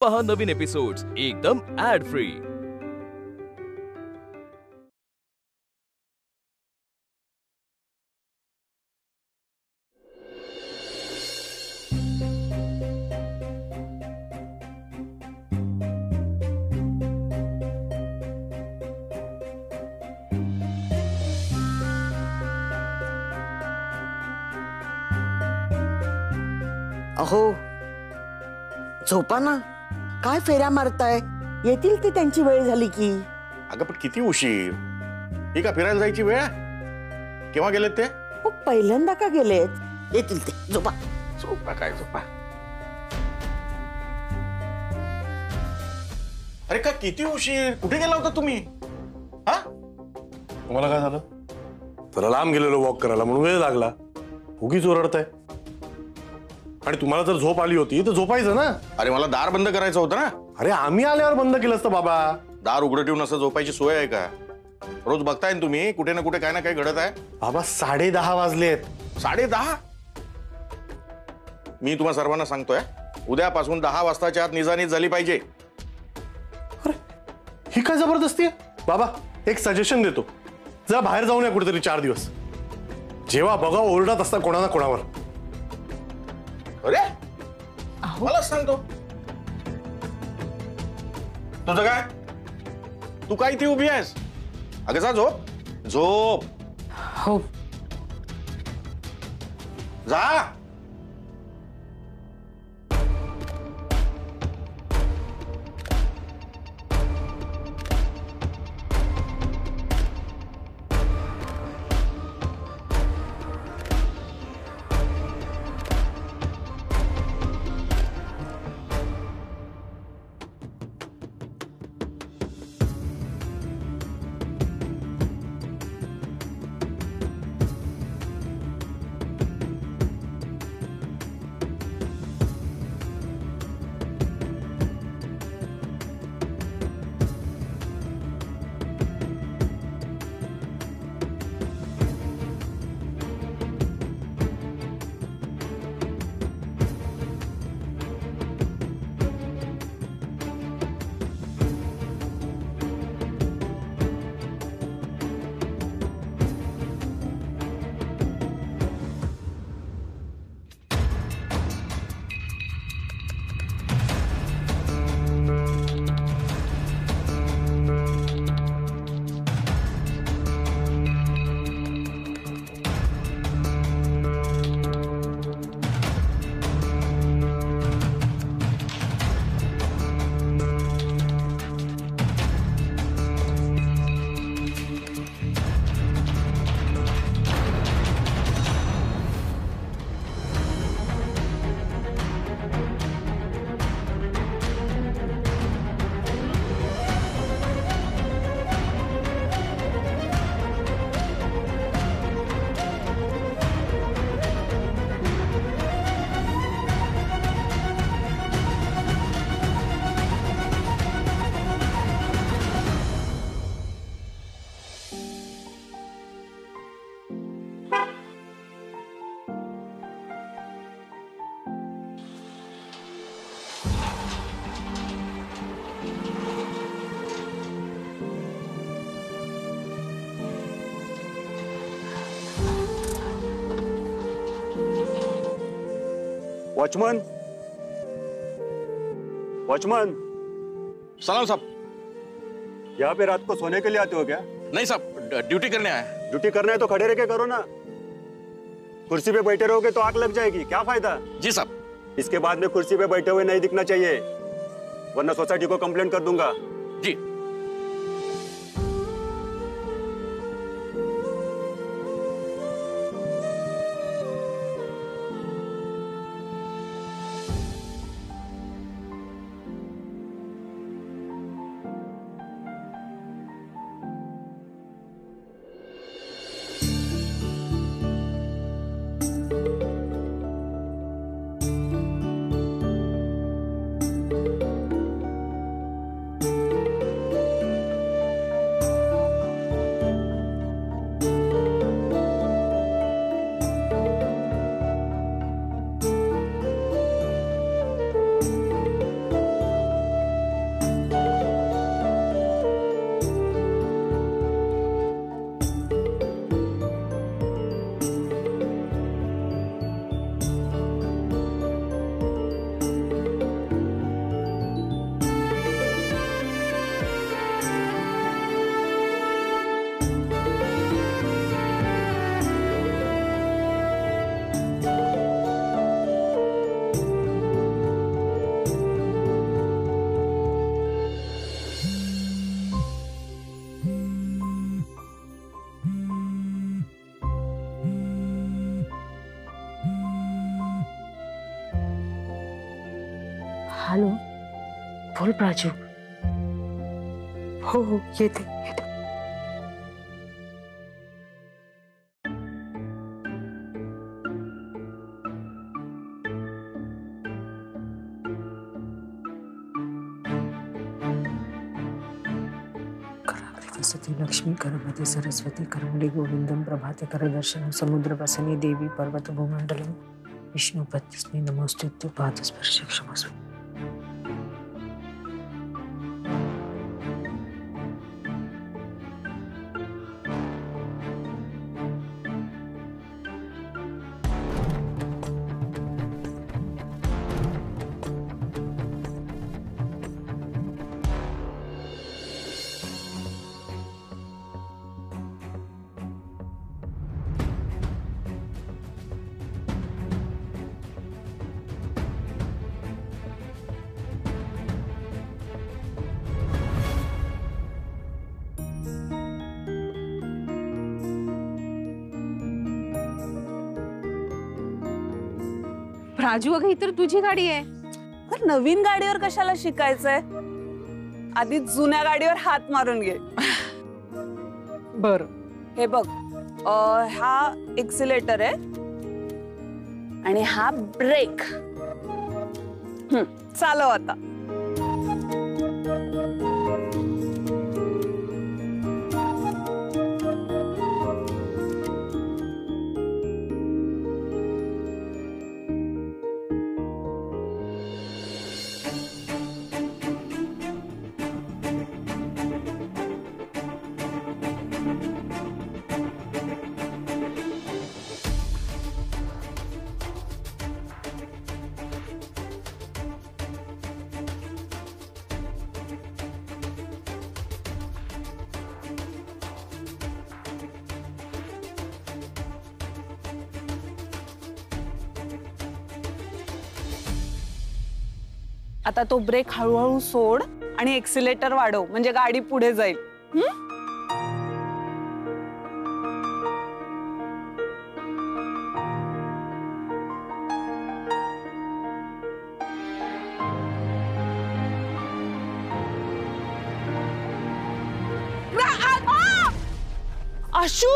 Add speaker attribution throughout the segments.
Speaker 1: पहा नवीन एपिसोड्स एकदम add free.
Speaker 2: अहो झोपा ना, काय फेऱ्या मारताय? येतील ती त्यांची वेळ झाली की।
Speaker 3: अगं पण किती उशीर? ही का फिरायला जायची वेळ? केव्हा गेलेत ते?
Speaker 2: हो पहिल्यांदा का गेलेत? येतील ते, झोपा
Speaker 3: झोपा काय झोपा। अरे का किती उशीर? कुठे गेला होता तुम्ही? हा
Speaker 4: तुम्हाला काय झालं? जरा लांब गेलेलो वॉक करायला म्हणून वेळ लागला। उगीच ओरडताय। आणि तुम्हाला जर झोप आली होती तर झोपायचं ना।
Speaker 3: अरे मला दार बंद करायचं होतं ना।
Speaker 4: अरे आम्ही आल्यावर बंद केलं असतं बाबा।
Speaker 3: दार उघडं ठेवून असं झोपायची सोय आहे का? रोज बघताय ना तुम्ही, कुठे ना कुठे काय ना काय घडत आहे।
Speaker 4: बाबा 10:30 वाजलेत।
Speaker 3: 10:30? मी तुम्हा सर्वांना सांगतोय, उद्यापासून 10 वाजताच्या आत निजानीत झाली पाहिजे।
Speaker 4: अरे ही काय जबरदस्ती आहे? बाबा एक सजेशन देतो, जा बाहेर जाऊन या कुठेतरी 4 दिवस। जेव्हा बघा ओरडत असता कोणा ना कोणावर।
Speaker 3: अरे मला सांगतो तुझं काय? तू काय इथे उभी आहेस? अगं जा झोप झोप।
Speaker 2: हो
Speaker 3: जा।
Speaker 5: Watchman, watchman.
Speaker 3: सलाम साहब।
Speaker 5: यहाँ पे रात को सोने के लिए आते हो क्या?
Speaker 3: नहीं साहब, ड्यूटी करने आया।
Speaker 5: ड्यूटी करना है तो खड़े रह के करो ना। कुर्सी पे बैठे रहोगे तो आग लग जाएगी, क्या फायदा?
Speaker 3: जी साहब।
Speaker 5: इसके बाद में कुर्सी पे बैठे हुए नहीं दिखना चाहिए, वरना सोसाइटी को कंप्लेंट कर दूंगा।
Speaker 3: जी।
Speaker 2: बोल प्राजू. हो हो येते.
Speaker 6: सती लक्ष्मी करपति सरस्वती करमली गोविंदम प्रभाते करदर्शनम समुद्र वसनी देवी पर्वत भूमंडलम विष्णु पत्नी नमोस्तुते पादस्पर्श क्षमस्व.
Speaker 7: राजू अगं ही तर तुझी गाडी आहे.
Speaker 8: तर नवीन गाडीवर कशाला शिकायचंय? आधी जुन्या गाडीवर हात मारून घे.
Speaker 7: बर
Speaker 8: हे बघ, हा एक्सिलेटर आहे आणि हा ब्रेक. चालव आता. आता तो ब्रेक हळूहळू सोड आणि एक्सिलेटर वाढव, म्हणजे गाडी पुढे जाईल. आशू,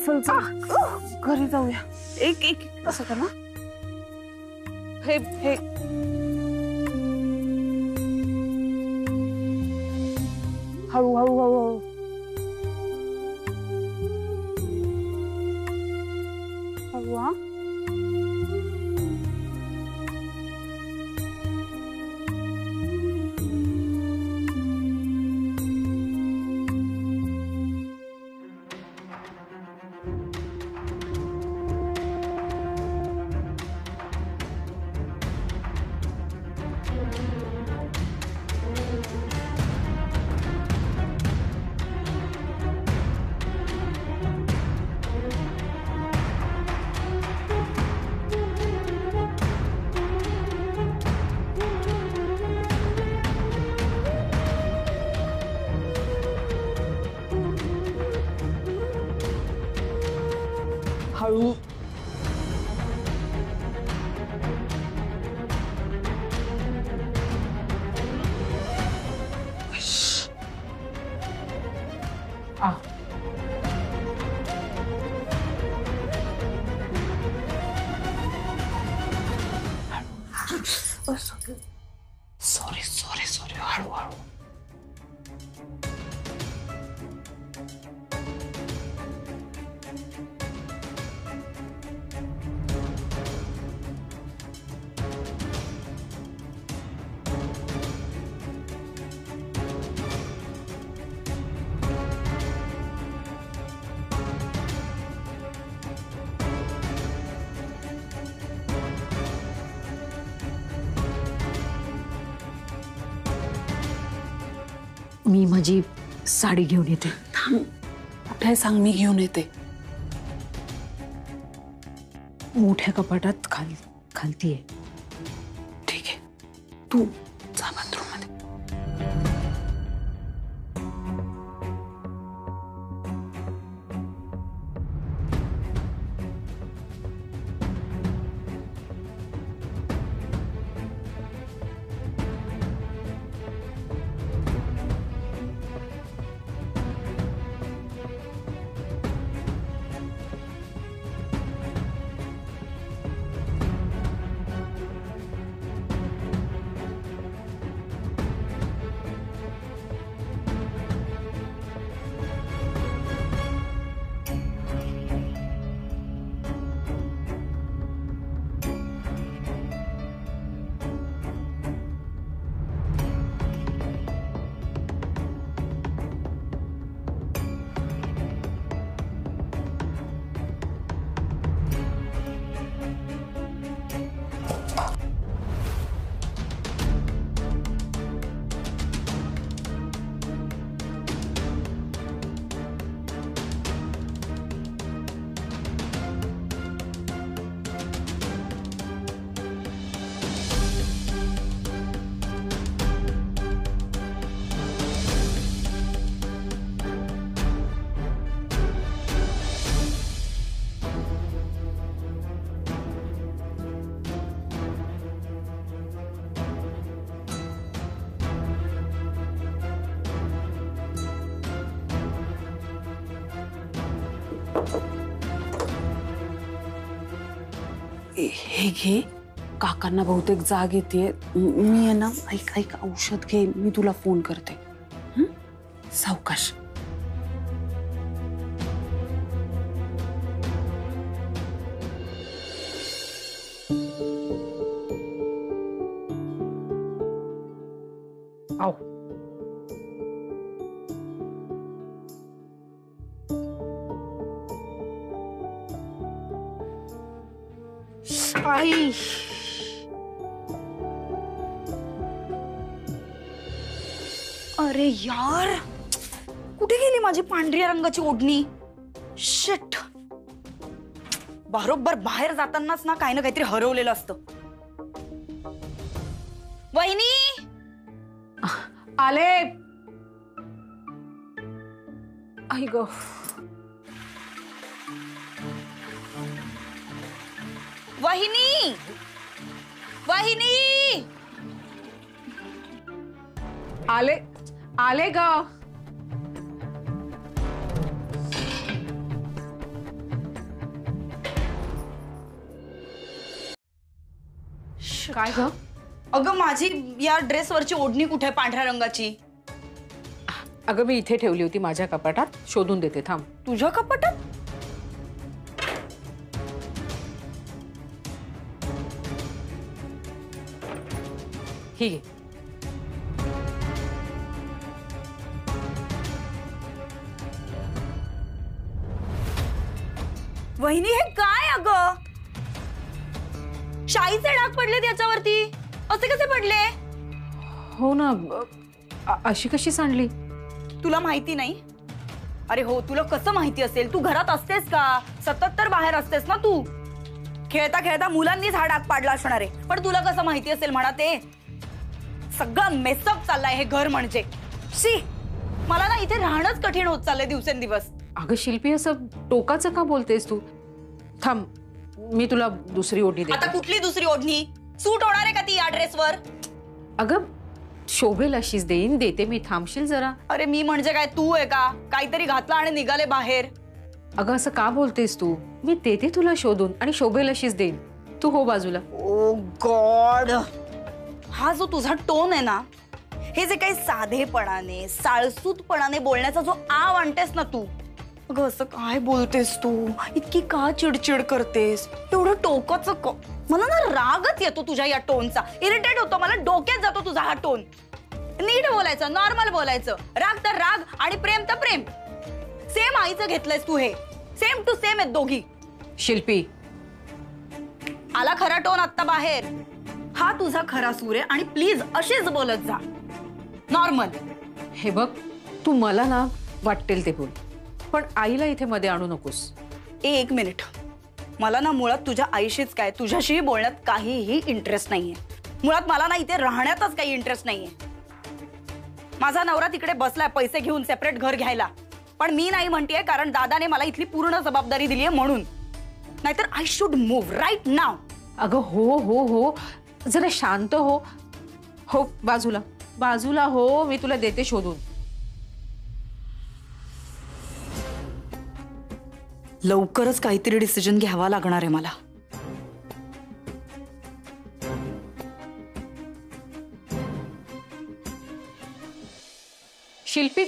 Speaker 8: चल चल घरी जाऊया. एक एक असं कर ना. हे हे हळू हळू हळू हळू. हळू. हा हळू. Sorry sorry sorry. हळू हळू.
Speaker 6: मी माझी साडी घेऊन येते.
Speaker 8: कुठे सांग, मी घेऊन येते.
Speaker 6: मोठ्या कपाटात खालती आहे.
Speaker 8: ठीक आहे, तू जा बाथरूम मध्ये. हे घे, काकांना बहुतेक जाग येते. मी आहे ना, ऐक ऐक, औषध घे, मी तुला फोन करते. सावकाश.
Speaker 6: आओ.
Speaker 8: आई, अरे यार, कुठे गेली माझी पांढऱ्या रंगाची ओढणी? शिट. बरोबर बाहेर जातानाच ना काही ना काहीतरी हरवलेलं असतं. वहिनी
Speaker 6: आले. आई ग.
Speaker 8: वहिनी वहिनी
Speaker 6: आले आले ग. काय ग?
Speaker 8: अगं माझी या ड्रेसवरची ओढणी कुठे पांढऱ्या रंगाची?
Speaker 6: अगं मी इथे ठेवली होती माझ्या कपाटात, शोधून देते थांब.
Speaker 8: तुझ्या कपाटात?
Speaker 6: ही घे.
Speaker 8: वहिनी हे काय अगं? शाईचे डाग पडले त्याच्यावरती, असे कसे पडले?
Speaker 6: हो ना, अशी कशी सांडली?
Speaker 8: तुला माहिती नाही? अरे हो, तुला कसं माहिती असेल? तू घरात असतेस का? सतत तर बाहेर असतेस ना तू. खेळता खेळता मुलांनीच हा डाग पाडला असणार आहे, पण तुला कसं माहिती असेल म्हणा? ते सगळं मेसअप चाललंय हे घर म्हणजे. शी, मला ना इथे राहणंच कठीण होत चाललंय दिवसेंदिवस.
Speaker 6: अगं शिल्पी, असं टोकाचं का बोलतेस तू? थांब, मी तुला दुसरी ओढणी देते.
Speaker 8: आता कुठली दुसरी ओढणी? सूट होणार आहे का ती या ड्रेसवर?
Speaker 6: अगं शोभेल अशीच देईन, देते मी. थांबशील जरा?
Speaker 8: अरे मी म्हणजे काय, तू आहे का? काहीतरी घातलं आणि निघाले बाहेर.
Speaker 6: अगं असं का बोलतेस तू? मी देते तुला शोधून आणि शोभेल अशीच देईन. तू हो बाजूला.
Speaker 8: ओ गॉड, हा जो तुझा टोन आहे ना, हे जे काही साधेपणाने साळसूतपणाने बोलण्याचा जो आव आणतेस ना तू, अगं असं काय बोलतेस तू? इतकी का चिडचिड करतेस? एवढं टोकाचं मला ना रागच येतो तुझ्या या टोनचा. इरिटेट होतो मला, डोक्यात जातो तुझा हा टोन. नीट बोलायचं, नॉर्मल बोलायचं. राग तर राग आणि प्रेम तर प्रेम. सेम आईचं घेतलंयस तू हे. सेम टू सेम आहेत दोघी.
Speaker 6: शिल्पी,
Speaker 8: आला खरा टोन आत्ता बाहेर. हा तुझा खरा सूर आहे आणि प्लीज अशीच बोलत जा, नॉर्मल.
Speaker 6: हे बघ, तू मला ना वाटेल ते बोल, पण आईला इथे मध्ये आणू नकोस.
Speaker 8: एक मिनिट, मला ना मुळात तुझ्या आईशीच काय, तुझ्याशी बोलण्यात काहीही इंटरेस्ट नाहीये. मुळात मला ना इथे राहण्यातच काही इंटरेस्ट नाहीये. माझा नवरा तिकडे बसलाय पैसे घेऊन सेपरेट घर घ्यायला, पण मी नाही म्हणतेय कारण दादाने मला इथली पूर्ण जबाबदारी दिली आहे म्हणून. नाहीतर आय शुड मूव्ह राईट नाव.
Speaker 6: अगं हो हो हो, जरा शांत हो. हो बाजूला बाजूला हो, मी तुला देते शोधून.
Speaker 8: लवकरच काहीतरी डिसिजन घ्यावा लागणार आहे मला.
Speaker 6: शिल्पी,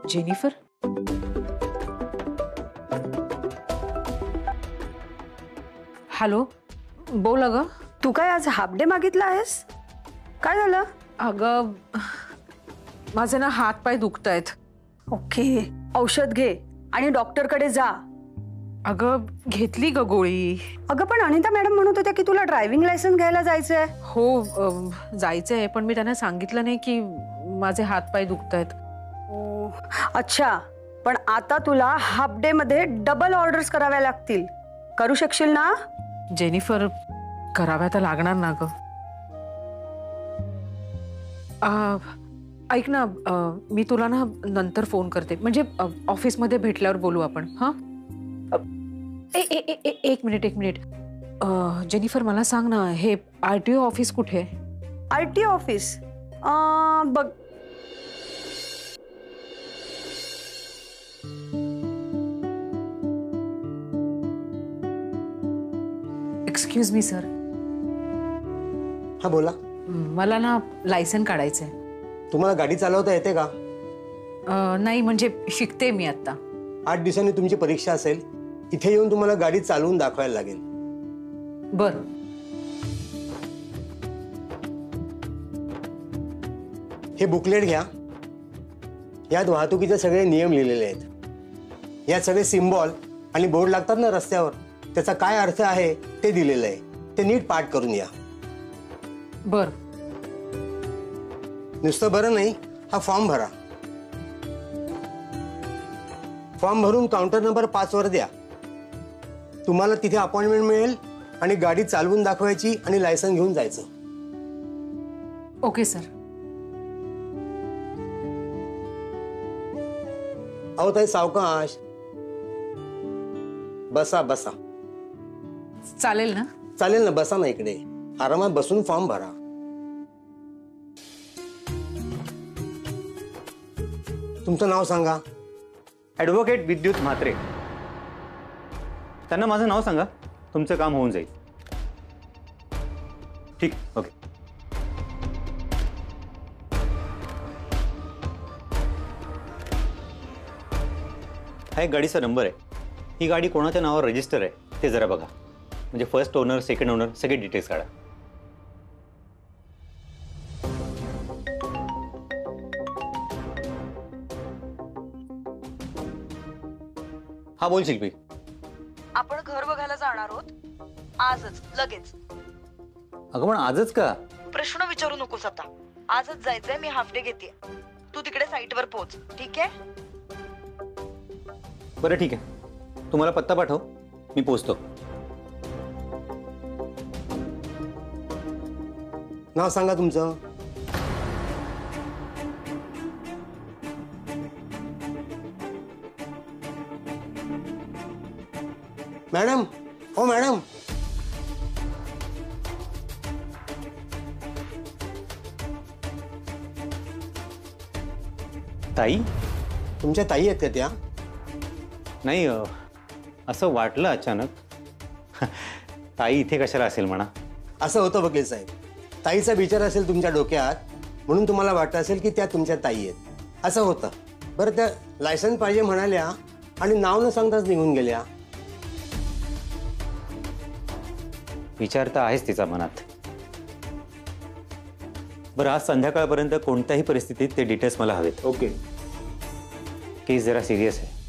Speaker 6: जेनिफर, हॅलो, बोल. अगं
Speaker 7: तू काय आज हाफ डे मागितला आहेस? काय झालं?
Speaker 6: अगं माझे ना हात पाय दुखतायत.
Speaker 7: ओके, औषध घे आणि डॉक्टरकडे जा.
Speaker 6: अगं घेतली ग गोळी.
Speaker 7: अगं पण अनिता मॅडम म्हणत होत्या की तुला ड्रायव्हिंग लायसन्स घ्यायला जायचंय.
Speaker 6: हो जायचंय, पण मी त्यांना सांगितलं नाही की माझे हात पाय दुखतायत.
Speaker 7: अच्छा, पण आता तुला हाफ डे मध्ये डबल ऑर्डर्स कराव्या लागतील. करू शकशील ना?
Speaker 6: जेनिफर, कराव्या तर लागणार ना ग. ऐक ना, मी तुला ना नंतर फोन करते, म्हणजे ऑफिसमध्ये भेटल्यावर बोलू आपण. हा, एक मिनिट. जेनिफर मला सांग ना, हे RTO ऑफिस कुठे आहे?
Speaker 7: RTO ऑफिस बघ,
Speaker 6: एक्सक्यूज मी सर,
Speaker 9: हा बोला.
Speaker 6: मला ना लायसन काढायचंय.
Speaker 9: तुम्हाला गाडी चालवता येते का?
Speaker 6: नाही म्हणजे शिकते मी आता.
Speaker 9: 8 दिवसांनी तुमची परीक्षा असेल. इथे येऊन तुम्हाला गाडी चालवून दाखवायला लागेल.
Speaker 6: बर.
Speaker 9: हे बुकलेट घ्या. यात वाहतुकीचे सगळे नियम लिहिलेले आहेत. यात सगळे सिम्बॉल आणि बोर्ड लागतात ना रस्त्यावर, त्याचा काय अर्थ आहे ते दिलेलं आहे. ते नीट पाठ करून या.
Speaker 6: बर.
Speaker 9: नुसतं बरं नाही, हा फॉर्म भरा. फॉर्म भरून काउंटर नंबर 5 वर द्या. तुम्हाला तिथे अपॉइंटमेंट मिळेल आणि गाडी चालवून दाखवायची आणि लायसन घेऊन जायचं.
Speaker 6: Okay sir.
Speaker 9: अहो ताई सावकाश. बसा बसा.
Speaker 6: चालेल ना?
Speaker 9: चालेल ना, बसा ना इकडे. आरामात बसून फॉर्म भरा. तुमचं नाव सांगा.
Speaker 5: ॲडव्होकेट विद्युत म्हात्रे. त्यांना माझं नाव सांगा, तुमचं काम होऊन जाईल. ठीक, ओके. हा एक गाडीचा नंबर आहे. ही गाडी कोणाच्या नावावर रजिस्टर आहे ते जरा बघा. म्हणजे फर्स्ट ओनर, सेकंड ओनर सगळे डिटेल्स काढा. हा बोल शिल्पी.
Speaker 8: आपण घर बघायला जाणार आहोत आजच, लगेच.
Speaker 5: अगं पण आजच का?
Speaker 8: प्रश्न विचारू नकोस आता. आजच जायचंय. मी हाफ डे घेते. तू तिकडे साईटवर पोहोच, ठीक आहे?
Speaker 5: बरं ठीक आहे, तुम्हाला पत्ता पाठव, मी पोचतो.
Speaker 9: नाव सांगा तुमचं. मॅडम. हो मॅडम.
Speaker 5: ताई?
Speaker 9: तुमच्या ताई आहेत का त्या?
Speaker 5: नाही, असं वाटलं अचानक. ताई इथे कशाला असेल म्हणा.
Speaker 9: असं होतं वकील साहेब. ताईचा विचार असेल तुमच्या डोक्यात, म्हणून तुम्हाला वाटत असेल की त्या तुमच्या ताई आहेत. असं होतं. बरं, त्या लायसन पाहिजे म्हणाल्या आणि नाव न सांगताच निघून गेल्या.
Speaker 5: विचार तर आहेच तिचा मनात. बरं, आज संध्याकाळपर्यंत कोणत्याही परिस्थितीत ते डिटेल्स मला हवेत.
Speaker 9: ओके.
Speaker 5: केस जरा सिरियस आहे.